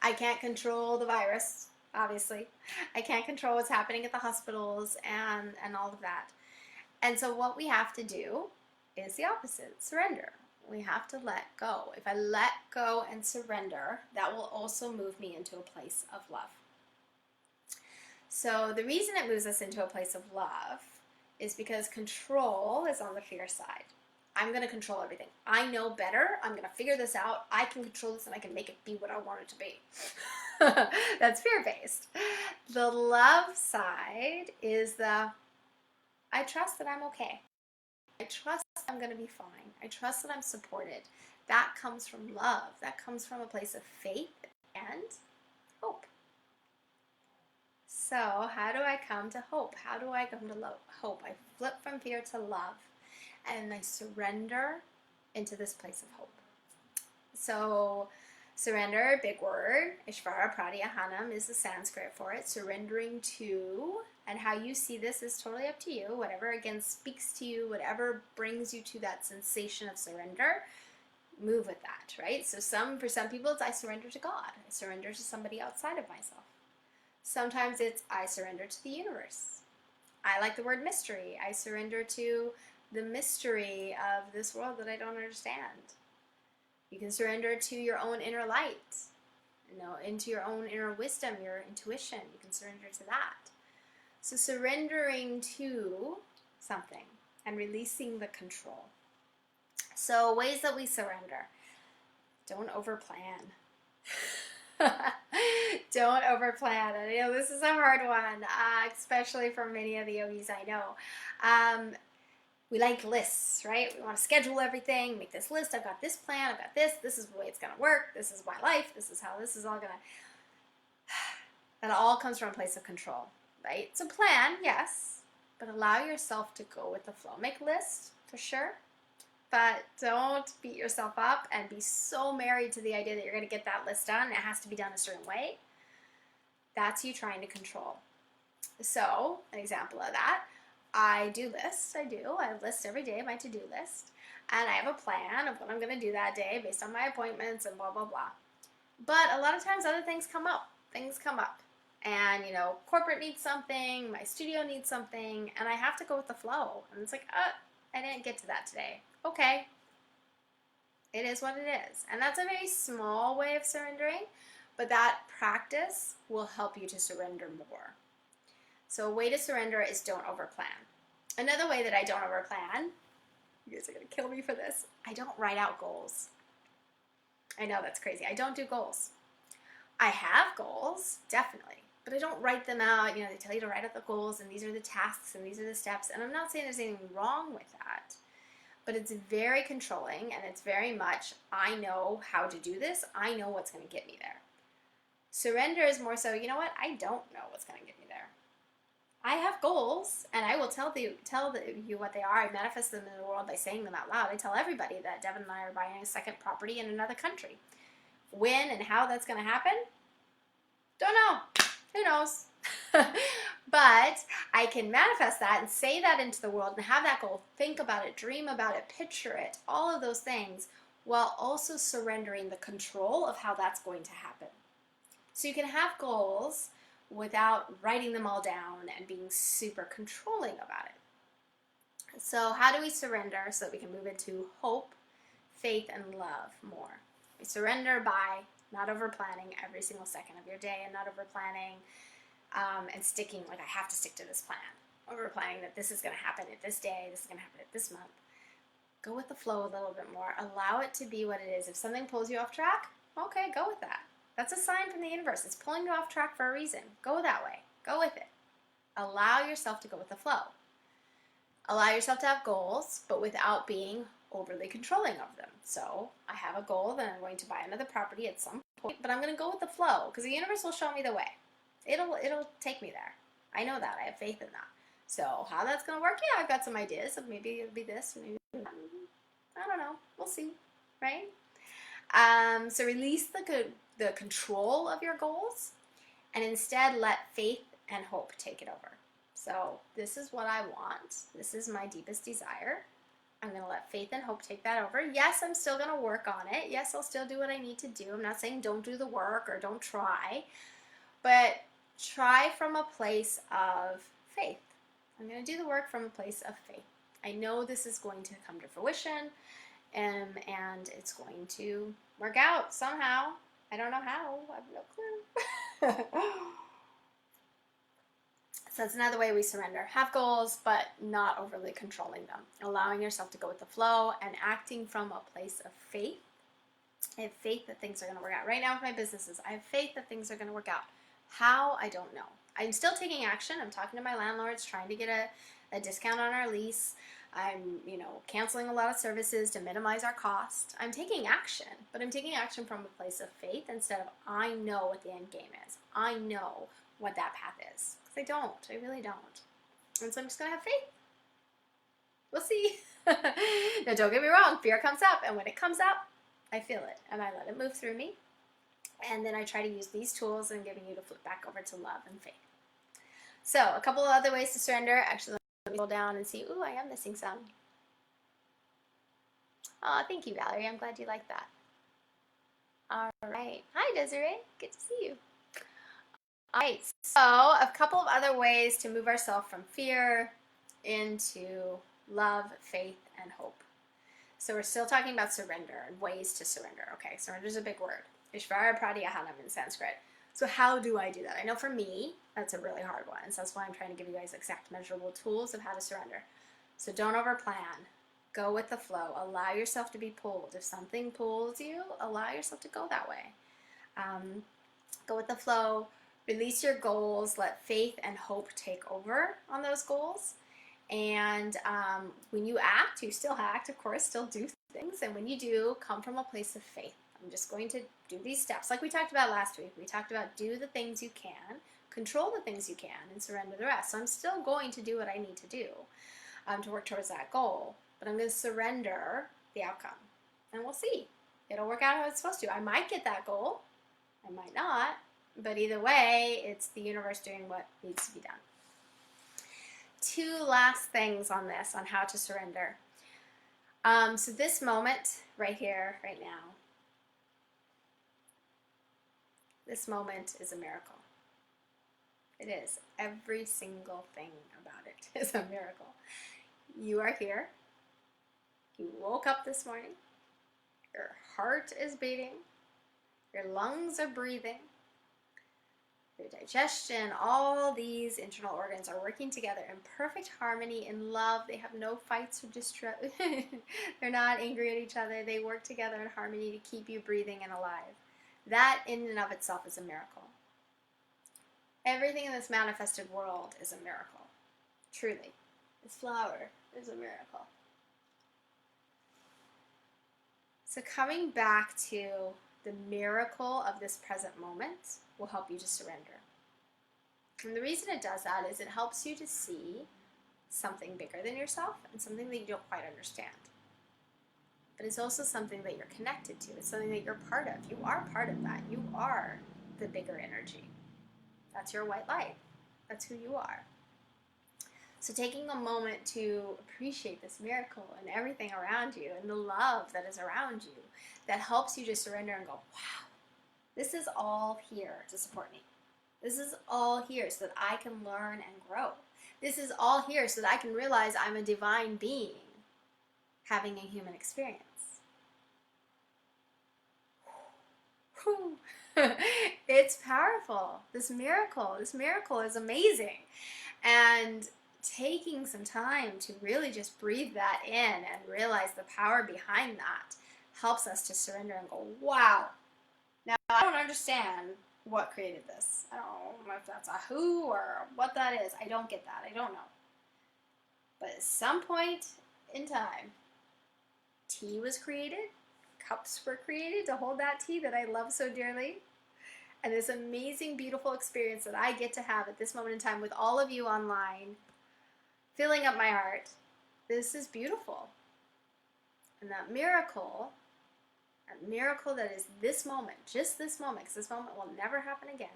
I can't control the virus, obviously. I can't control what's happening at the hospitals and all of that. And so what we have to do is the opposite, surrender. We have to let go. If I let go and surrender, that will also move me into a place of love. So the reason it moves us into a place of love is because control is on the fear side. I'm going to control everything. I know better. I'm going to figure this out. I can control this and I can make it be what I want it to be. That's fear-based. The love side is I trust that I'm okay. I trust I'm going to be fine. I trust that I'm supported. That comes from love. That comes from a place of faith and hope. So how do I come to hope? How do I come to hope? I flip from fear to love, and I surrender into this place of hope. So surrender, big word. Ishvara Pratyahanam is the Sanskrit for it. Surrendering to, and how you see this is totally up to you. Whatever, again, speaks to you, whatever brings you to that sensation of surrender, move with that, right? So for some people, it's I surrender to God. I surrender to somebody outside of myself. Sometimes it's I surrender to the universe. I like the word mystery. I surrender to the mystery of this world that I don't understand. You can surrender to your own inner light, into your own inner wisdom, your intuition. You can surrender to that. So surrendering to something and releasing the control. So ways that we surrender. Don't overplan. Don't overplan. And I know this is a hard one, especially for many of the yogis I know. We like lists, right? We want to schedule everything, make this list. I've got this plan, I've got this is the way it's going to work, this is my life, this is how this is all going to... That all comes from a place of control, right? So plan, yes, but allow yourself to go with the flow. Make lists, for sure, but don't beat yourself up and be so married to the idea that you're going to get that list done. It has to be done a certain way. That's you trying to control. So, an example of that, I do lists. I list every day, my to-do list. And I have a plan of what I'm going to do that day based on my appointments and blah, blah, blah. But a lot of times other things come up. Things come up. And, corporate needs something, my studio needs something, and I have to go with the flow. And it's like, I didn't get to that today. Okay. It is what it is. And that's a very small way of surrendering, but that practice will help you to surrender more. So a way to surrender is don't overplan. Another way that I don't overplan, you guys are going to kill me for this, I don't write out goals. I know that's crazy. I don't do goals. I have goals, definitely, but I don't write them out. They tell you to write out the goals, and these are the tasks, and these are the steps, and I'm not saying there's anything wrong with that, but it's very controlling, and it's very much, I know how to do this. I know what's going to get me there. Surrender is more so, I don't know what's going to get me there. I have goals, and I will tell you what they are. I manifest them in the world by saying them out loud. I tell everybody that Devin and I are buying a second property in another country. When and how that's going to happen? Don't know. Who knows? But I can manifest that and say that into the world and have that goal. Think about it, dream about it, picture it, all of those things, while also surrendering the control of how that's going to happen. So you can have goals without writing them all down and being super controlling about it. So how do we surrender so that we can move into hope, faith, and love more? We surrender by not over-planning every single second of your day and not over-planning and sticking, like I have to stick to this plan. Over-planning that this is going to happen at this day, this is going to happen at this month. Go with the flow a little bit more. Allow it to be what it is. If something pulls you off track, okay, go with that. That's a sign from the universe. It's pulling you off track for a reason. Go that way. Go with it. Allow yourself to go with the flow. Allow yourself to have goals, but without being overly controlling of them. So I have a goal that I'm going to buy another property at some point, but I'm going to go with the flow because the universe will show me the way. It'll take me there. I know that. I have faith in that. So how that's going to work? Yeah, I've got some ideas of maybe it'll be this, maybe I don't know. We'll see, right? So release the control of your goals and instead let faith and hope take it over. So this is what I want. This is my deepest desire. I'm going to let faith and hope take that over. Yes, I'm still going to work on it. Yes, I'll still do what I need to do. I'm not saying don't do the work or don't try, but try from a place of faith. I'm going to do the work from a place of faith. I know this is going to come to fruition, and it's going to work out somehow. I don't know how. I have no clue. So that's another way we surrender. Have goals, but not overly controlling them. Allowing yourself to go with the flow and acting from a place of faith. I have faith that things are going to work out. Right now with my businesses, I have faith that things are going to work out. How? I don't know. I'm still taking action. I'm talking to my landlords, trying to get a discount on our lease. I'm, canceling a lot of services to minimize our cost. I'm taking action, but I'm taking action from a place of faith instead of I know what the end game is. I know what that path is. Because I don't. I really don't. And so I'm just going to have faith. We'll see. Now, don't get me wrong. Fear comes up. And when it comes up, I feel it. And I let it move through me. And then I try to use these tools and giving you to flip back over to love and faith. So a couple of other ways to surrender. Actually, let me scroll down and see. Ooh, I am missing some. Oh, thank you, Valerie. I'm glad you like that. All right. Hi, Desiree. Good to see you. All right. So a couple of other ways to move ourselves from fear into love, faith, and hope. So we're still talking about surrender and ways to surrender. Okay, surrender is a big word. Ishvara Pratyahanam in Sanskrit. So how do I do that? I know for me, that's a really hard one. So that's why I'm trying to give you guys exact measurable tools of how to surrender. So don't overplan. Go with the flow. Allow yourself to be pulled. If something pulls you, allow yourself to go that way. Go with the flow. Release your goals. Let faith and hope take over on those goals. And when you act, you still act, of course, still do things. And when you do, come from a place of faith. I'm just going to do these steps like we talked about last week. We talked about do the things you can, control the things you can, and surrender the rest. So I'm still going to do what I need to do to work towards that goal. But I'm going to surrender the outcome. And we'll see. It'll work out how it's supposed to. I might get that goal. I might not. But either way, it's the universe doing what needs to be done. Two last things on this, on how to surrender. So this moment right here, right now, this moment is a miracle. It is. Every single thing about it is a miracle. You are here. You woke up this morning. Your heart is beating. Your lungs are breathing. Your digestion, all these internal organs are working together in perfect harmony, in love. They have no fights or distress. They're not angry at each other. They work together in harmony to keep you breathing and alive. That in and of itself is a miracle. Everything in this manifested world is a miracle. Truly. This flower is a miracle. So coming back to the miracle of this present moment will help you to surrender. And the reason it does that is it helps you to see something bigger than yourself and something that you don't quite understand. But it's also something that you're connected to. It's something that you're part of. You are part of that. You are the bigger energy. That's your white light. That's who you are. So taking a moment to appreciate this miracle and everything around you and the love that is around you that helps you to surrender and go, wow, this is all here to support me. This is all here so that I can learn and grow. This is all here so that I can realize I'm a divine being having a human experience. It's powerful. This miracle is amazing. And taking some time to really just breathe that in and realize the power behind that helps us to surrender and go, wow. Now, I don't understand what created this. I don't know if that's a who or what that is. I don't get that. I don't know. But at some point in time, tea was created, cups were created to hold that tea that I love so dearly. And this amazing, beautiful experience that I get to have at this moment in time with all of you online, filling up my heart. This is beautiful. And that miracle that is this moment, just this moment, because this moment will never happen again,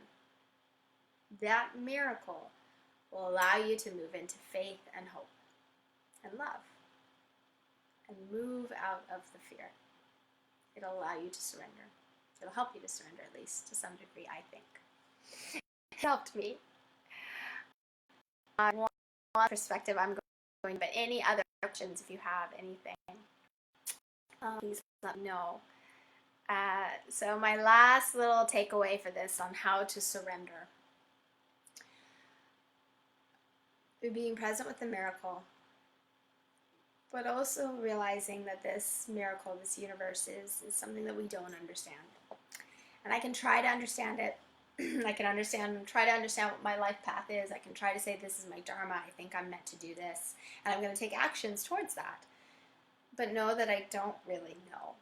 that miracle will allow you to move into faith and hope and love and move out of the fear. It'll allow you to surrender. It'll help you to surrender, at least to some degree, I think. It helped me. One perspective I'm going, but any other questions, if you have anything, please let me know. So my last little takeaway for this on how to surrender. Being present with the miracle, but also realizing that this miracle, this universe is something that we don't understand. And I can try to understand it. I can try to understand what my life path is. I can try to say this is my dharma. I think I'm meant to do this. And I'm going to take actions towards that. But know that I don't really know.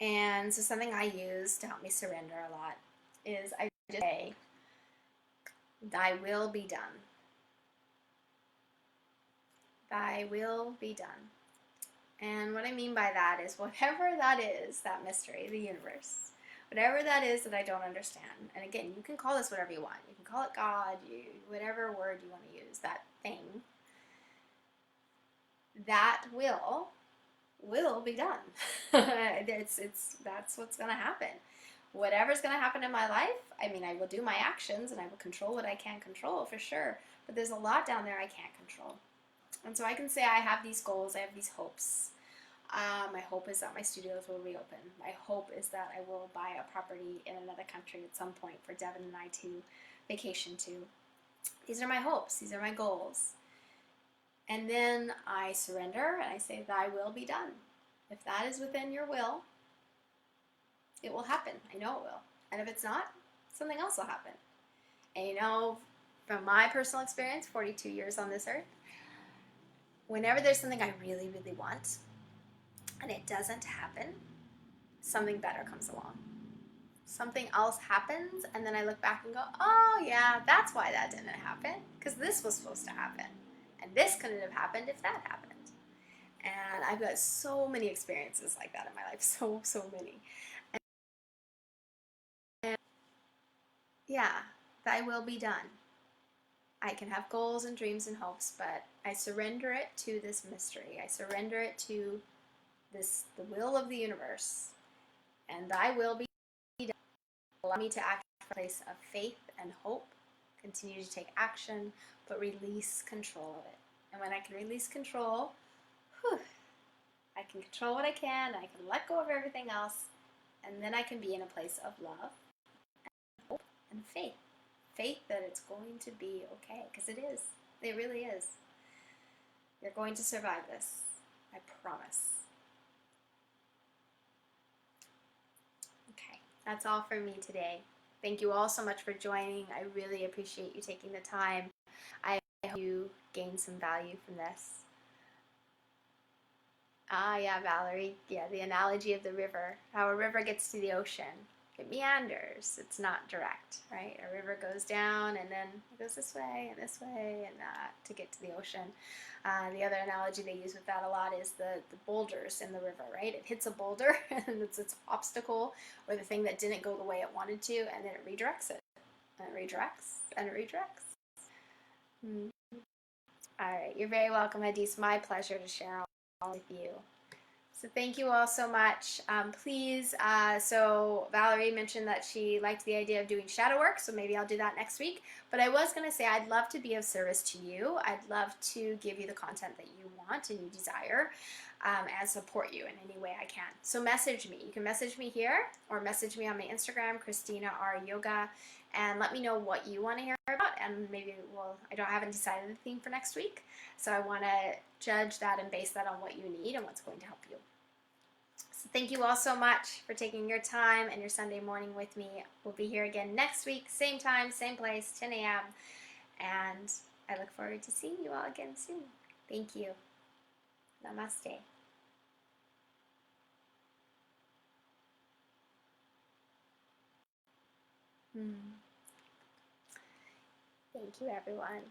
And so something I use to help me surrender a lot is I just say, thy will be done. Thy will be done. And what I mean by that is whatever that is, that mystery, the universe, whatever that is that I don't understand. And again, you can call this whatever you want. You can call it God, whatever word you want to use, that thing. That will be done. That's what's going to happen. Whatever's going to happen in my life, I mean, I will do my actions and I will control what I can control for sure. But there's a lot down there I can't control. And so I can say I have these goals, I have these hopes. My hope is that my studios will reopen. My hope is that I will buy a property in another country at some point for Devin and I to vacation to. These are my hopes. These are my goals. And then I surrender and I say, thy will be done. If that is within your will, it will happen. I know it will. And if it's not, something else will happen. And you know, from my personal experience, 42 years on this earth, whenever there's something I really, really want, and it doesn't happen, something better comes along. Something else happens, and then I look back and go, oh yeah, that's why that didn't happen, because this was supposed to happen. And this couldn't have happened if that happened. And I've got so many experiences like that in my life, so many. And yeah, thy will be done. I can have goals and dreams and hopes, but I surrender it to this mystery. I surrender it to the will of the universe. And thy will be done. Allow me to act from a place of faith and hope. Continue to take action, but release control of it. And when I can release control, I can control what I can, I can let go of everything else, and then I can be in a place of love, and hope, and faith. Faith that it's going to be okay, because it is. It really is. You're going to survive this. I promise. Okay, that's all for me today. Thank you all so much for joining. I really appreciate you taking the time. I hope you gain some value from this. Ah, yeah, Valerie. Yeah, the analogy of the river. How a river gets to the ocean. It meanders. It's not direct, right? A river goes down and then it goes this way and to get to the ocean. The other analogy they use with that a lot is the boulders in the river, right? It hits a boulder and it's its obstacle or the thing that didn't go the way it wanted to, and then it redirects it. And it redirects and it redirects. All right, you're very welcome, Hadis. My pleasure to share all with you. So thank you all so much. Please, so Valerie mentioned that she liked the idea of doing shadow work, so maybe I'll do that next week. But I was going to say I'd love to be of service to you. I'd love to give you the content that you want and you desire, and support you in any way I can. So message me. You can message me here or message me on my Instagram, Christina R Yoga, and let me know what you want to hear about, and maybe I haven't decided the theme for next week, so I want to judge that and base that on what you need and what's going to help you. So thank you all so much for taking your time and your Sunday morning with me. We'll be here again next week, same time, same place, 10 a.m. And I look forward to seeing you all again soon. Thank you. Namaste. Thank you, everyone.